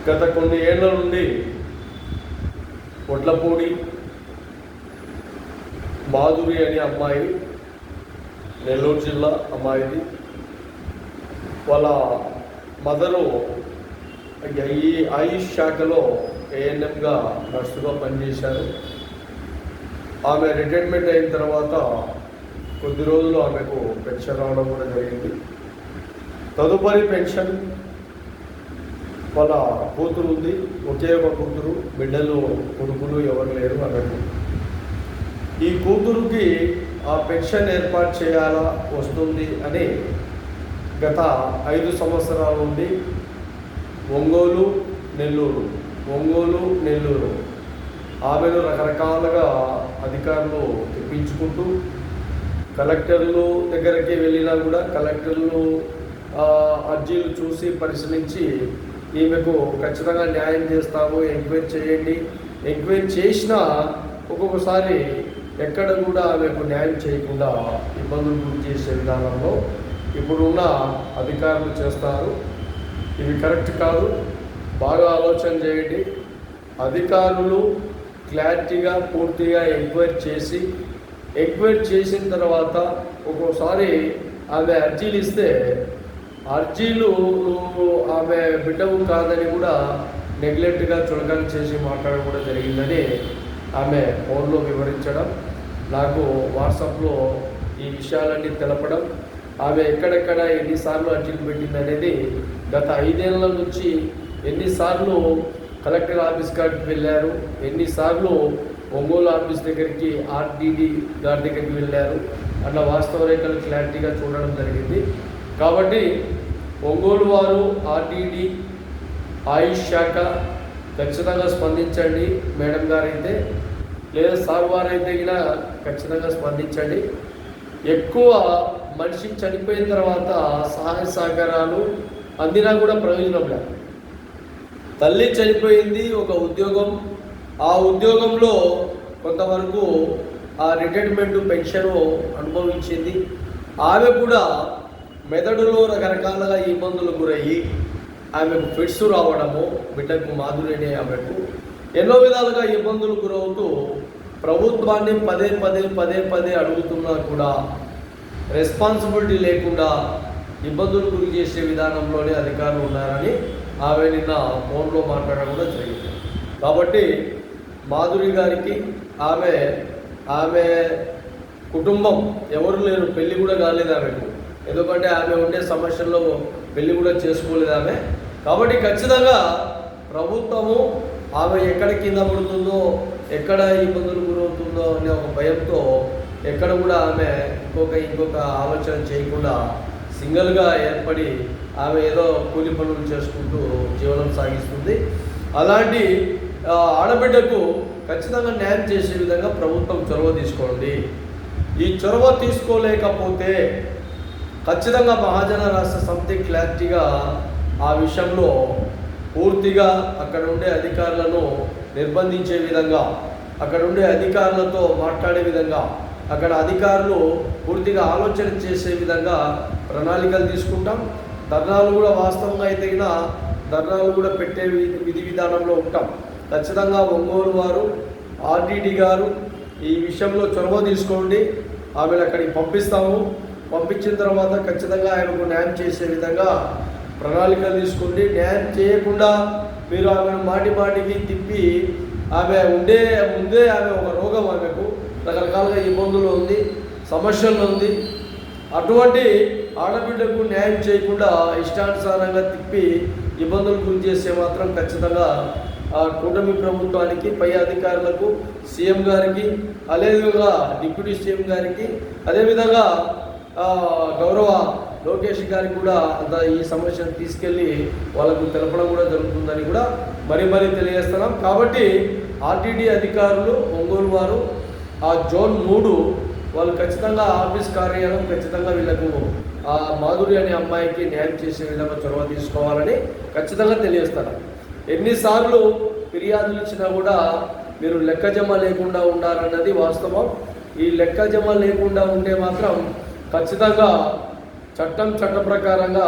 గత కొన్ని ఏళ్ల నుండి ఒడ్లపూడి మాధురి అనే అమ్మాయి, నెల్లూరు జిల్లా అమ్మాయిది. వాళ్ళ మదరు ఈ ఆయుష్ శాఖలో ఏఎన్ఎంగా నర్సుగా పనిచేశారు. ఆమె రిటైర్మెంట్ అయిన తర్వాత కొద్ది రోజులు ఆమెకు పెన్షన్ రావడం కూడా జరిగింది. తదుపరి పెన్షన్ వాళ్ళ కూతురు ఉంది, ఒకే ఒక కూతురు, బిడ్డలు కొడుకులు ఎవరు లేరు ఆమెకు. ఈ కూతురుకి ఆ పెన్షన్ ఏర్పాటు చేయాలా వస్తుంది అని గత 5 సంవత్సరాల నుండి ఒంగోలు నెల్లూరు ఆమెను రకరకాలుగా అధికారులు తెప్పించుకుంటూ కలెక్టర్లు దగ్గరికి వెళ్ళినా కూడా కలెక్టర్లు అర్జీలు చూసి పరిశీలించి ఈమెకు ఖచ్చితంగా న్యాయం చేస్తాము, ఎంక్వైరీ చేయండి, ఎంక్వైరీ చేసినా ఒక్కొక్కసారి ఎక్కడ కూడా ఆమెకు న్యాయం చేయకుండా ఇబ్బందులు గురి చేసే విధానంలో ఇప్పుడున్న అధికారులు చేస్తారు. ఇవి కరెక్ట్ కాదు. బాగా ఆలోచన చేయండి. అధికారులు క్లారిటీగా పూర్తిగా ఎంక్వైరీ చేసిన తర్వాత ఒక్కోసారి ఆమె అర్జీలు ఇస్తే అర్జీలు ఆమె బిడ్డవు కాదని కూడా నెగ్లెక్ట్గా చులకన చేసి మాట్లాడడం కూడా జరిగిందని ఆమె ఫోన్లో వివరించడం, నాకు వాట్సాప్లో ఈ విషయాలన్నీ తెలపడం, ఆమె ఎక్కడెక్కడ ఎన్నిసార్లు అర్జీలు పెట్టింది అనేది గత 5 ఏళ్ల నుంచి ఎన్నిసార్లు కలెక్టర్ ఆఫీస్ కాడికి వెళ్ళారు, ఎన్నిసార్లు ఒంగోలు ఆఫీస్ దగ్గరికి ఆర్డీడీ గారి దగ్గరికి వెళ్ళారు అన్న వాస్తవ రేఖలు క్లారిటీగా చూడడం జరిగింది. కాబట్టి ఒంగోలు వారు, ఆర్డీడీ, ఆయుష్ శాఖ ఖచ్చితంగా స్పందించండి. మేడం గారైతే లేదా సార్ వారైతే కూడా ఖచ్చితంగా స్పందించండి. ఎక్కువ మనిషి చనిపోయిన తర్వాత సహాయ సహకారాలు అందినా కూడా ప్రయోజనం లేదు. తల్లి చనిపోయింది, ఒక ఉద్యోగం, ఆ ఉద్యోగంలో కొంతవరకు ఆ రిటైర్మెంట్ పెన్షన్ అనుభవించింది. ఆమె కూడా మెదడులో రకరకాలుగా ఇబ్బందులు గురయ్యి ఆమెకు ఫిట్స్ రావడము, బిడ్డకు మాధురి అనే ఆమెకు ఎన్నో విధాలుగా ఇబ్బందులు గురవుతూ ప్రభుత్వాన్ని పదే అడుగుతున్నా కూడా రెస్పాన్సిబిలిటీ లేకుండా ఇబ్బందులు గురి చేసే విధానంలోనే అధికారులు ఉన్నారని ఆమె నిన్న ఫోన్లో మాట్లాడడం కూడా జరిగింది. కాబట్టి మాధురి గారికి ఆమె కుటుంబం ఎవరు లేరు, పెళ్ళి కూడా కాలేదు ఆమెకు. ఎందుకంటే ఆమె ఉండే సమస్యల్లో పెళ్ళి కూడా చేసుకోలేదు ఆమె. కాబట్టి ఖచ్చితంగా ప్రభుత్వము ఆమె ఎక్కడ కింద పడుతుందో, ఎక్కడ ఇబ్బందులు గురవుతుందో అనే ఒక భయంతో ఎక్కడ కూడా ఆమె ఇంకొక ఆలోచన చేయకుండా సింగిల్గా ఏర్పడి ఆమె ఏదో కూలి పనులు చేసుకుంటూ జీవనం సాగిస్తుంది. అలాంటి ఆడబిడ్డకు ఖచ్చితంగా న్యాయం చేసే విధంగా ప్రభుత్వం చొరవ తీసుకోండి. ఈ చొరవ తీసుకోలేకపోతే ఖచ్చితంగా మహాజన రాష్ట్ర సమితి క్లారిటీగా ఆ విషయంలో పూర్తిగా అక్కడ ఉండే అధికారులను నిర్బంధించే విధంగా, అక్కడ ఉండే అధికారులతో మాట్లాడే విధంగా, అక్కడ అధికారులు పూర్తిగా ఆలోచన చేసే విధంగా ప్రణాళికలు తీసుకుంటాం. ధర్నాలు కూడా వాస్తవంగా అయితే ధర్నాలు కూడా పెట్టే విధి విధానంలో ఉంటాం. ఖచ్చితంగా ఒంగోలు వారు, ఆర్డీడీ గారు ఈ విషయంలో చొరవ తీసుకోండి. ఆమెను అక్కడికి పంపిస్తాము. పంపించిన తర్వాత ఖచ్చితంగా ఆయనకు న్యాయం చేసే విధంగా ప్రణాళికలు తీసుకోండి. న్యాయం చేయకుండా మీరు ఆమెను మాటికి తిప్పి ఆమె ముందే ఆమె ఒక రోగం, ఆమెకు రకరకాలుగా ఇబ్బందులు ఉంది, సమస్యలు ఉంది. అటువంటి ఆడబిడ్డకు న్యాయం చేయకుండా ఇష్టానుసారంగా తిప్పి ఇబ్బందులు గురి చేస్తే మాత్రం ఖచ్చితంగా కూటమి ప్రభుత్వానికి, పై అధికారులకు, సీఎం గారికి, అదేవిధంగా డిప్యూటీ సీఎం గారికి, అదేవిధంగా గౌరవ లోకేష్ గారికి కూడా ఈ సమస్యను తీసుకెళ్ళి వాళ్ళకు తెలపడం కూడా జరుగుతుందని కూడా మరీ తెలియజేస్తున్నాం. కాబట్టి ఆర్టీడీ అధికారులు, ఒంగోలు వారు, ఆ జోన్ 3 వాళ్ళు ఖచ్చితంగా ఆఫీస్ కార్యాలయం ఖచ్చితంగా వీళ్ళకు ఆ మాధురి అనే అమ్మాయికి న్యాయం చేసే విధంగా చొరవ తీసుకోవాలని ఖచ్చితంగా తెలియజేస్తారు. ఎన్నిసార్లు ఫిర్యాదులు ఇచ్చినా కూడా మీరు లెక్కజమ లేకుండా ఉండాలన్నది వాస్తవం. ఈ లెక్కజమ లేకుండా ఉంటే మాత్రం ఖచ్చితంగా చట్ట ప్రకారంగా